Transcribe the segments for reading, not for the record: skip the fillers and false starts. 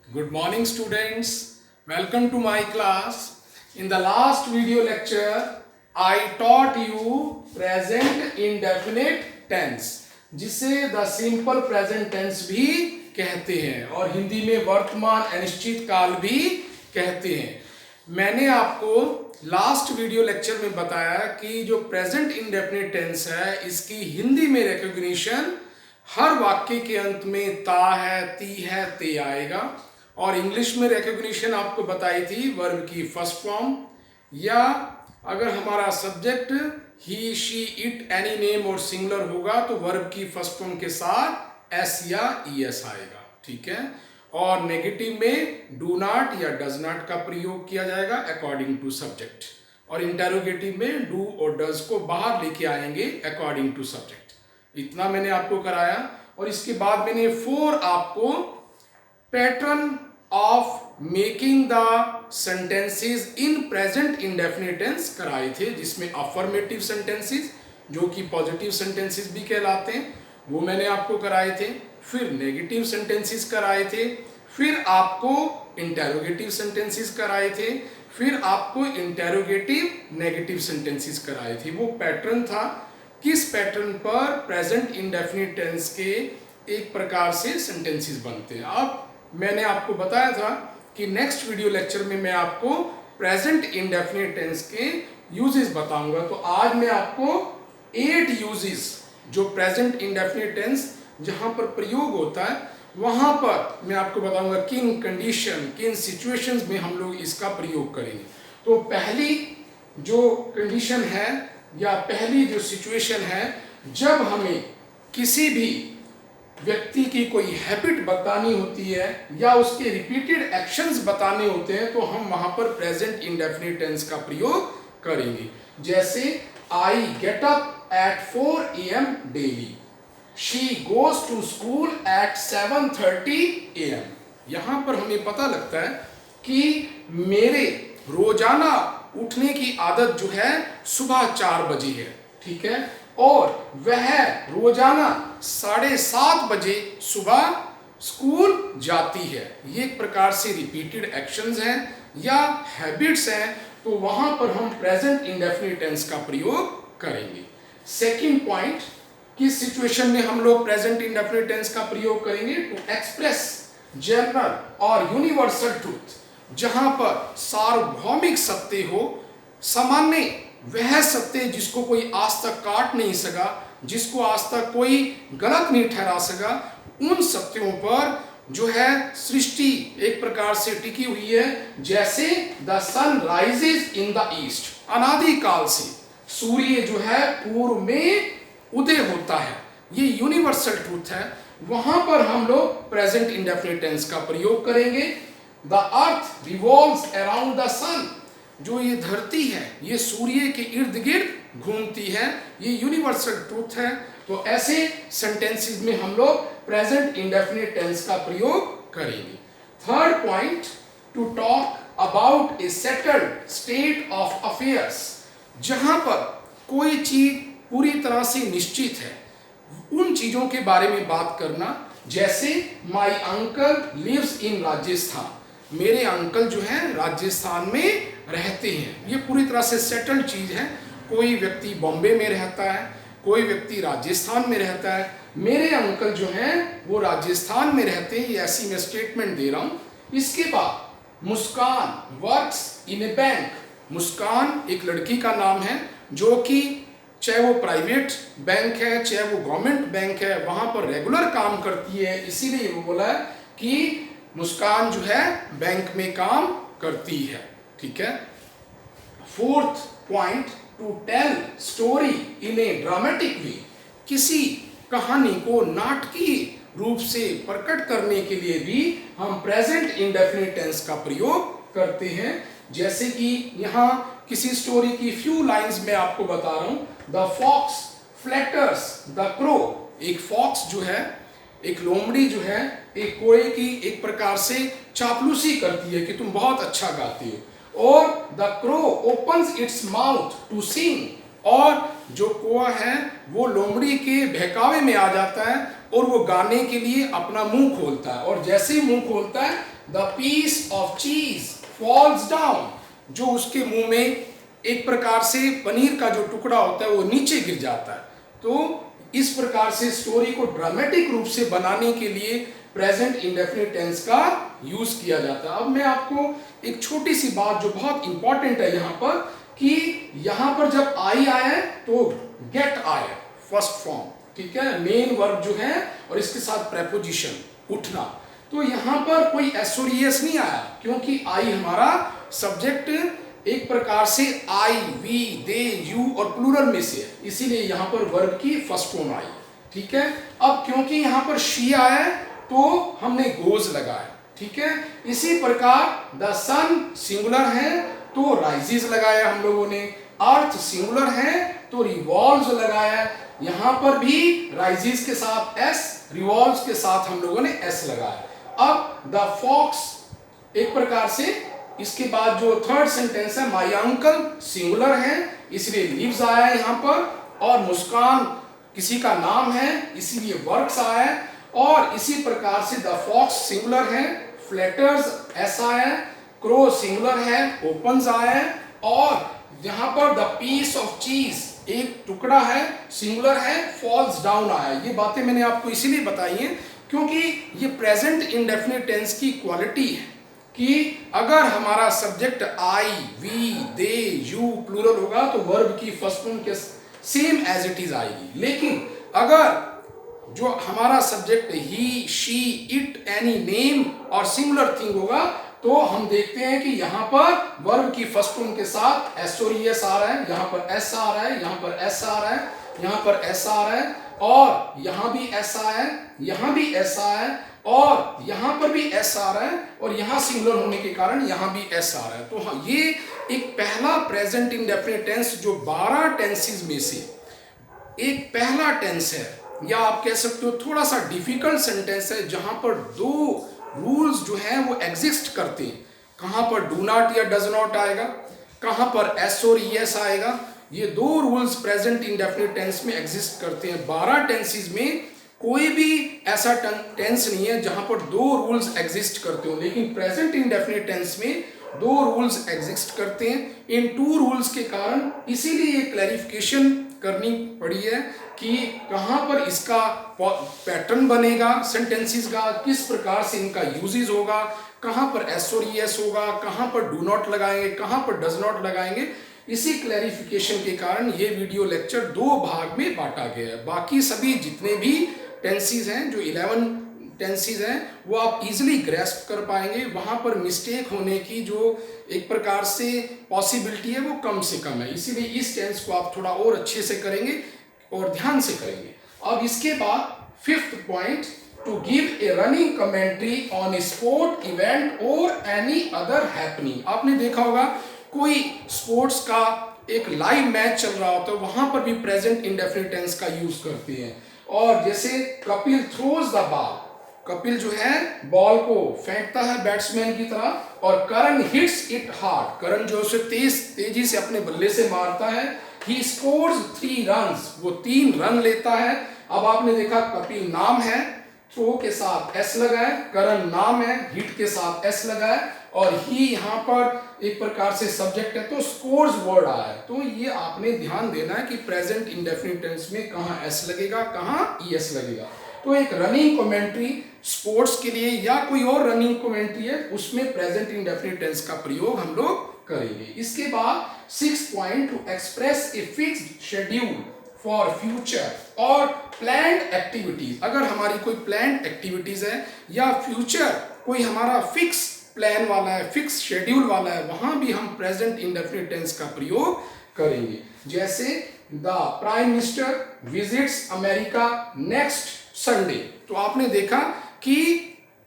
Good morning, students. Welcome to my class. In the last video lecture, I taught you present indefinite tense, जिसे the simple present tense भी कहते हैं और हिंदी में वर्तमान अनिश्चित काल भी कहते हैं। मैंने आपको लास्ट वीडियो लेक्चर में बताया कि जो प्रेजेंट इंडेफिनिट टेंस है, इसकी हिंदी में रिकॉग्निशन हर वाक्य के अंत में ता है, ती है, ते आएगा। और इंग्लिश में रिकॉग्निशन आपको बताई थी वर्ब की फर्स्ट फॉर्म, या अगर हमारा subject he, she, it, any name और सिंगुलर होगा तो वर्ब की फर्स्ट फॉर्म के साथ एस या ईएस आएगा। ठीक है। और नेगेटिव में डू नॉट या डज नॉट का प्रयोग किया जाएगा अकॉर्डिंग टू सब्जेक्ट, और इंटेरोगेटिव में डू और डज को बाहर लेके आएंगे अकॉर्डिंग टू सब्जेक्ट। इतना मैंने आपको कराया। और इसके बाद मैंने 4 आपको pattern of making the sentences in present indefinite tense कराए थे, जिसमें अफर्मेटिव सेंटेंसेस जो कि पॉजिटिव सेंटेंसेस भी कहलाते हैं वो मैंने आपको कराए थे। फिर नेगेटिव सेंटेंसेस कराए थे, फिर आपको इंटेरोगेटिव सेंटेंसेस कराए थे, फिर आपको इंटेरोगेटिव नेगेटिव सेंटेंसेस कराए थे। वो पैटर्न था किस पैटर्न पर प्रेजेंट इंडेफिनिट टेंस के एक प्रकार से सेंटेंसेस बनते हैं। अब मैंने आपको बताया था कि नेक्स्ट वीडियो लेक्चर में मैं आपको प्रेजेंट इंडेफिनिट टेंस के यूजेस बताऊंगा। तो आज मैं आपको 8 यूजेस जो प्रेजेंट इंडेफिनिट टेंस जहां पर प्रयोग होता है वहां पर मैं आपको बताऊंगा किन कंडीशन, किन सिचुएशंस में हम लोग इसका प्रयोग करेंगे। तो पहली जो कंडीशन है या पहली जो सिचुएशन है, जब हमें किसी भी व्यक्ति की कोई हैबिट बतानी होती है या उसके रिपीटेड एक्शंस बताने होते हैं, तो हम वहां पर प्रेजेंट इंडेफिनिट टेंस का प्रयोग करेंगे। जैसे I get up at 4 AM daily, she goes to school at 7:30 AM। यहां पर हमें पता लगता है कि मेरे रोजाना उठने की आदत जो है सुबह 4 बजे है। ठीक है। और वह रोजाना 7:30 बजे सुबह स्कूल जाती है। ये एक प्रकार से रिपीटेड एक्शंस हैं या हैबिट्स हैं, तो वहां पर हम प्रेजेंट इंडेफिनिट टेंस का प्रयोग करेंगे। सेकंड पॉइंट, किस सिचुएशन में हम लोग प्रेजेंट इंडेफिनिट टेंस का प्रयोग करेंगे? टू एक्सप्रेस जनरल और यूनिवर्सल ट्रूथ, जहां पर सार्वभौमिक सत्य हो, सामान्य वह सत्य जिसको कोई आज तक काट नहीं सका, जिसको आज तक कोई गलत नहीं ठहरा सका, उन सत्यों पर जो है सृष्टि एक प्रकार से टिकी हुई है। जैसे the sun rises in the east, अनादि काल से सूर्य जो है पूर्व में उदय होता है, ये यूनिवर्सल ट्रूथ है। वहां पर हम लोग प्रेजेंट इंडेफिनिट टेंस का प्रयोग करेंगे। The earth revolves around the sun, जो ये धरती है ये सूर्य के इर्द गिर्द घूमती है, ये यूनिवर्सल ट्रूथ है। तो ऐसे सेंटेंसेस में हम लोग प्रेजेंट इंडेफिनिट टेंस का प्रयोग करेंगे। Third point, to talk about a settled state of affairs, जहां पर कोई चीज पूरी तरह से निश्चित है, उन चीजों के बारे में बात करना। जैसे my uncle lives in Rajasthan, मेरे अंकल जो है राजस्थान में रहते हैं। ये पूरी तरह से सेटल्ड चीज है। कोई व्यक्ति बॉम्बे में रहता है, कोई व्यक्ति राजस्थान में रहता है, मेरे अंकल जो हैं वो राजस्थान में रहते हैं, ये ऐसी मैं स्टेटमेंट दे रहा हूं। इसके बाद मुस्कान वर्क्स इन ए बैंक, मुस्कान एक लड़की का नाम है जो कि चाहे वो प्राइवेट बैंक है चाहे वो गवर्नमेंट बैंक है, वहां पर रेगुलर काम करती है, इसीलिए वो बोला है कि मुस्कान जो है बैंक में काम करती है। ठीक है। Fourth point, to tell story in a dramatic way, किसी कहानी को नाटकीय रूप से प्रकट करने के लिए भी हम प्रेजेंट इंडेफिनिट टेंस का प्रयोग करते हैं। जैसे कि यहाँ किसी स्टोरी की फ्यू लाइंस में आपको बता रहा हूं। The fox flatters the crow, एक फॉक्स जो है, एक लोमड़ी जो है, एक कोए की एक प्रकार से चापलूसी करती है कि तुम बहुत अच्छा गाती हो। और the crow opens its mouth to sing, और जो कोआ है वो लोमड़ी के बहकावे में आ जाता है और वो गाने के लिए अपना मुंह खोलता है, और जैसे ही मुंह खोलता है द पीस ऑफ चीज फॉल्स डाउन, जो उसके मुंह में एक प्रकार से पनीर का जो टुकड़ा होता है वो नीचे गिर जाता है। तो इस प्रकार से स्टोरी को ड्रामेटिक रूप से बनाने के लिए प्रेजेंट इंडेफिनिट टेंस का यूज किया जाता है। अब मैं आपको एक छोटी सी बात जो बहुत इंपॉर्टेंट है यहाँ पर, कि यहाँ पर जब आई आया तो गेट आया फर्स्ट फॉर्म, ठीक है, मेन वर्ब जो है, और इसके साथ प्रेपोजिशन उठना। तो यहाँ पर कोई एसोरियस नहीं आया, क्योंकि आई हमारा सब्जेक्ट एक प्रकार से आई, वी, दे, यू और प्लूरल में से है, इसीलिए यहाँ पर वर्ब की फर्स्ट फॉर्म आई, ठीक है। अब क्योंकि यहाँ पर शी आया है तो हमने गोज लगाया, ठीक है। इसी प्रकार द सन सिंगुलर है तो राइजेस लगाया हम लोगों ने, अर्थ सिंगुलर है तो रिवॉल्व्स लगाया, यहां पर भी राइजेस के साथ एस, रिवॉल्व्स के साथ हम लोगों ने एस लगाया। अब द फॉक्स एक प्रकार से, इसके बाद जो थर्ड सेंटेंस है माय अंकल सिंगुलर है इसलिए लिव्स आया है यहां पर, और मुस्कान किसी का नाम है इसीलिए वर्क्स आया है, और इसी प्रकार से द फॉक्स सिंगुलर है, फ्लैटर्स एस आया है, क्रो सिंगुलर है, ओपन्स आया है, और यहां पर द पीस ऑफ चीज एक टुकड़ा है सिंगुलर है, फॉल्स डाउन आया। ये बातें मैंने आपको इसीलिए बताई हैं क्योंकि ये प्रेजेंट इंडेफिनिट टेंस की क्वालिटी है कि अगर हमारा subject I, we, they, you plural होगा तो वर्ब की फर्स्ट फॉर्म के सेम एज इट इज आएगी, लेकिन अगर जो हमारा subject he, she, it, any, name और सिंगुलर थिंग होगा तो हम देखते हैं कि यहाँ पर वर्ब की फर्स्ट फॉर्म के साथ एस और एस आ रहा है, यहाँ पर एस आ रहा है, यहाँ पर एस आ रहा है, यहाँ पर एस आ रहा है, और यहाँ भी एस आया है, यहाँ भी एस आया है, और यहाँ पर भी एस आ रहा है, और यहाँ सिंगुलर होने के कारण यहाँ भी एस आ रहा है। तो हाँ, ये एक पहला प्रेजेंट इंडेफिनिट टेंस जो 12 टेंसेस में से एक पहला टेंस है, या आप कह सकते हो थोड़ा सा डिफिकल्ट सेंटेंस है, जहां पर दो रूल्स जो हैं वो एग्जिस्ट करते हैं। कहां पर डू नॉट या डज नॉट आएगा, कहां पर एस और यस आएगा, ये दो रूल्स प्रेजेंट इंडेफिनिट टेंस में एग्जिस्ट करते हैं। 12 टेंसेस में कोई भी ऐसा टेंस नहीं है जहां पर दो रूल्स एग्जिस्ट करते हो, लेकिन प्रेजेंट इंडेफिनिट टेंस में दो रूल्स एग्जिस्ट करते हैं। इन 2 रूल्स के कारण इसीलिए क्लैरिफिकेशन करनी पड़ी है कि कहां पर इसका पैटर्न बनेगा सेंटेंसेस का, किस प्रकार से इनका यूजेस होगा, कहां पर एस और एस होगा, कहां पर डू नॉट लगाएंगे, कहां पर डज नॉट लगाएंगे। इसी क्लैरिफिकेशन के कारण ये वीडियो लेक्चर 2 भाग में बांटा गया है। बाकी सभी जितने भी टेंसेस हैं, जो 11 टेंसेस हैं, वो आप इजीली ग्रेस्प कर पाएंगे। वहां पर मिस्टेक होने की जो एक प्रकार से पॉसिबिलिटी है वो कम से कम है, इसीलिए इस टेंस को आप थोड़ा और अच्छे से करेंगे और ध्यान से करेंगे। अब इसके बाद 5th point, to give a running commentary on a sport event और एनी अदर हैपनिंग। आपने देखा होगा कोई स्पोर्ट्स का एक लाइव मैच चल रहा होता है, वहां पर भी प्रेजेंट इंडेफिनिट टेंस का यूज करते हैं। और जैसे Kapil throws the ball, Kapil जो है बॉल को फेंकता है बैट्समैन की तरह, और करण हिट्स इट हार्ड, करण जो उसे तेजी से अपने बल्ले से मारता है। ही स्कोर्स 3 रन्स, वो 3 रन लेता है। अब आपने देखा कपिल नाम है, थ्रो के साथ एस लगाए, करण नाम है, हिट के साथ एस लगाए, और ही यहाँ पर एक प्रकार से सब्जेक्ट है तो स्कोर्स वर्ड आया है। तो ये आपने ध्यान देना है कि प्रेजेंट इंडेफिनिट टेंस में कहाँ एस लगेगा, कहाँ ईएस लगेगा। तो एक रनिंग कमेंट्री स्पोर्ट्स के लिए या कोई और रनिंग कमेंट्री है, उसमें प्रेजेंट इंडेफिनिट टेंस का प्रयोग हम लोग करेंगे। इसके बाद 6th point, to express a fixed schedule for future और प्लान्ड एक्टिविटीज। अगर हमारी कोई प्लान्ड एक्टिविटीज है या फ्यूचर कोई हमारा फिक्स प्लान वाला है, फिक्स शेड्यूल वाला है, वहां भी हम प्रेजेंट इंडेफिनिट टेंस का प्रयोग करेंगे। जैसे the prime minister visits America next Sunday. तो आपने देखा कि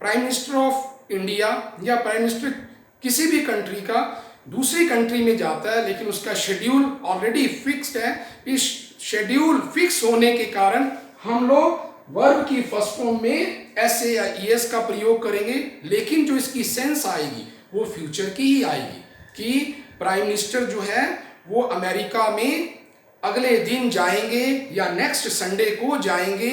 प्राइम मिनिस्टर ऑफ इंडिया या प्राइम मिनिस्टर किसी भी कंट्री का दूसरी कंट्री में जाता है, लेकिन उसका शेड्यूल ऑलरेडी फिक्स्ड है। इस शेड्यूल फिक्स होने के कारण हम लोग वर्ब की फर्स्ट फॉर्म में एस या ईएस का प्रयोग करेंगे, लेकिन जो इसकी सेंस आएगी वो फ्यूचर की ही आएगी कि प्राइम मिनिस्टर जो है वो अमेरिका में अगले दिन जाएंगे या नेक्स्ट संडे को जाएंगे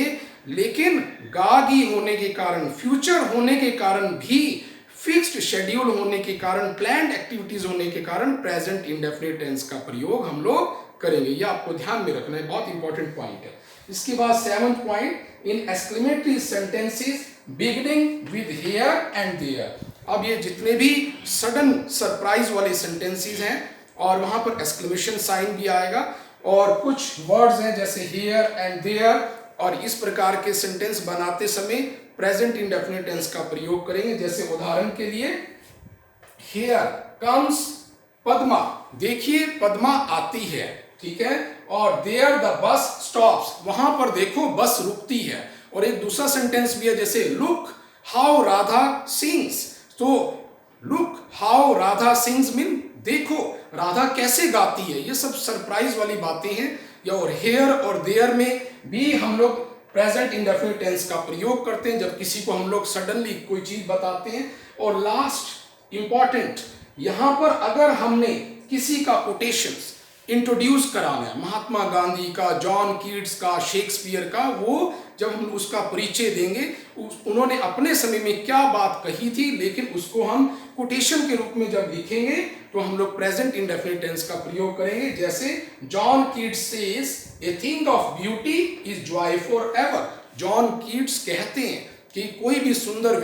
लेकिन गागी होने के कारण, फ्यूचर होने के कारण भी, फिक्स्ड शेड्यूल होने के कारण, प्लान्ड एक्टिविटीज होने के कारण प्रेजेंट इंडेफिनिट टेंस का प्रयोग हम लोग करेंगे। ये आपको ध्यान में रखना है, बहुत इंपॉर्टेंट पॉइंट है। इसके बाद 7th point, in exclamatory sentences beginning with here and there. अब ये जितने भी सडन सरप्राइज वाले सेंटेंसेस हैं और वहां पर एक्सक्लेमेशन साइन भी आएगा, और कुछ वर्ड्स हैं जैसे हियर एंड देयर, और इस प्रकार के सेंटेंस बनाते समय प्रेजेंट इंडेफिनिट टेंस का प्रयोग करेंगे। जैसे उदाहरण के लिए, हियर कम्स पद्मा, देखिए पद्मा आती है, ठीक है, और देयर द बस स्टॉप्स, वहां पर देखो बस रुकती है। और एक दूसरा सेंटेंस भी है जैसे लुक हाउ राधा सिंग्स, तो look how Radha sings mean देखो राधा कैसे गाती है। ये सब सरप्राइज वाली बातें हैं। या और हेयर और देयर में भी हम लोग प्रेजेंट इंडेफिनिट टेंस का प्रयोग करते हैं जब किसी को हम लोग सडनली कोई चीज बताते हैं। और लास्ट इंपॉर्टेंट, यहां पर अगर हमने किसी का कोटेशंस इंट्रोड्यूस कराना है, महात्मा गांधी का, जॉन कीट्स का, शेक्सपियर का, वो जब हम उसका परिचय देंगे, उन्होंने अपने समय में क्या बात कही थी, लेकिन उसको हम कोटेशन के रूप में जब लिखेंगे तो हम लोग प्रेजेंट इंडेफिनिट टेंस का प्रयोग करेंगे। जैसे John Keats says a thing of beauty is Joy for ever. John Keats कहते हैं कि कोई भी सुंदर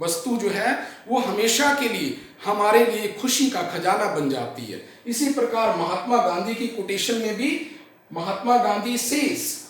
वस्तु जो है वो हमेशा के लिए हमारे लिए खुशी का खजाना बन जाती है। इसी प्रकार महात्मा गांधी की कोटेशन में भी महात्मा गांधी सेज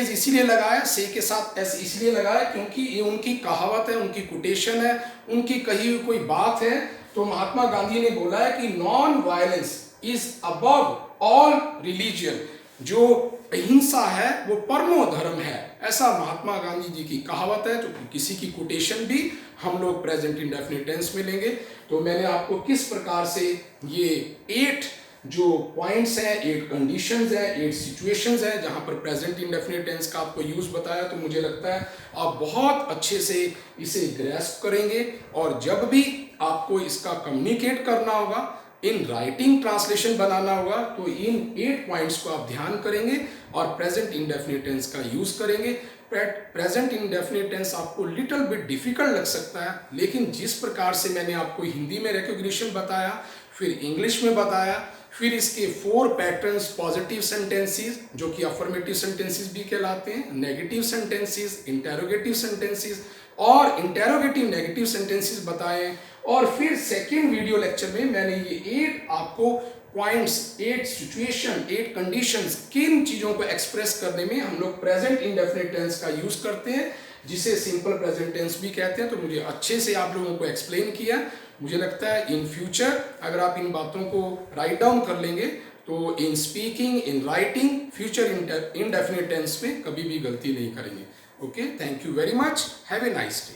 इसीलिए लगाया, से के साथ एस इसलिए लगाया क्योंकि ये उनकी कहावत है, उनकी कोटेशन है, उनकी कही हुई कोई बात है। तो महात्मा गांधी ने बोला है कि non violence is above all religion, जो अहिंसा है वो परमो धर्म है, ऐसा महात्मा गांधी जी की कहावत है। तो किसी की कोटेशन भी हम लोग प्रेजेंट इंडेफिनिट टेंस में लेंगे। तो मैंने आपको किस प्रकार से ये 8 जो पॉइंट्स हैं, 8 कंडीशंस हैं, 8 सिचुएशंस हैं जहां पर प्रेजेंट इंडेफिनिट टेंस का आपको यूज बताया, तो मुझे लगता है आप बहुत अच्छे से इसे ग्रैस्प करेंगे। और जब भी आपको इसका कम्युनिकेट करना होगा, इन राइटिंग ट्रांसलेशन बनाना होगा, तो इन 8 पॉइंट्स को आप ध्यान करेंगे और प्रेजेंट इंडेफिनिट टेंस का यूज करेंगे। प्रेजेंट इंडेफिनिट टेंस आपको लिटिल बिट डिफिकल्ट लग सकता है, लेकिन जिस प्रकार से मैंने आपको हिंदी में रिकॉग्निशन बताया, फिर इंग्लिश में बताया, फिर इसके 4 पैटर्न्स, पॉजिटिव सेंटेंसेस जो कि अफर्मेटिव सेंटेंसेस भी कहलाते हैं, नेगेटिव सेंटेंसेस, इंटेरोगेटिव सेंटेंसेस और इंटेरोगेटिव नेगेटिव सेंटेंसेस बताए। और फिर सेकेंड वीडियो लेक्चर में मैंने ये 8 आपको पॉइंट्स, 8 सिचुएशन, 8 कंडीशंस, किन चीजों को एक्सप्रेस करने में हम लोग प्रेजेंट इंडेफिनिट टेंस का यूज करते हैं, जिसे सिंपल प्रेजेंट टेंस भी कहते हैं। तो मुझे अच्छे से आप लोगों को एक्सप्लेन किया। मुझे लगता है इन फ्यूचर अगर आप इन बातों को राइट डाउन कर लेंगे तो in speaking, in writing, future indefinite tense में कभी भी गलती नहीं करेंगे। Okay, thank you very much, have a nice day.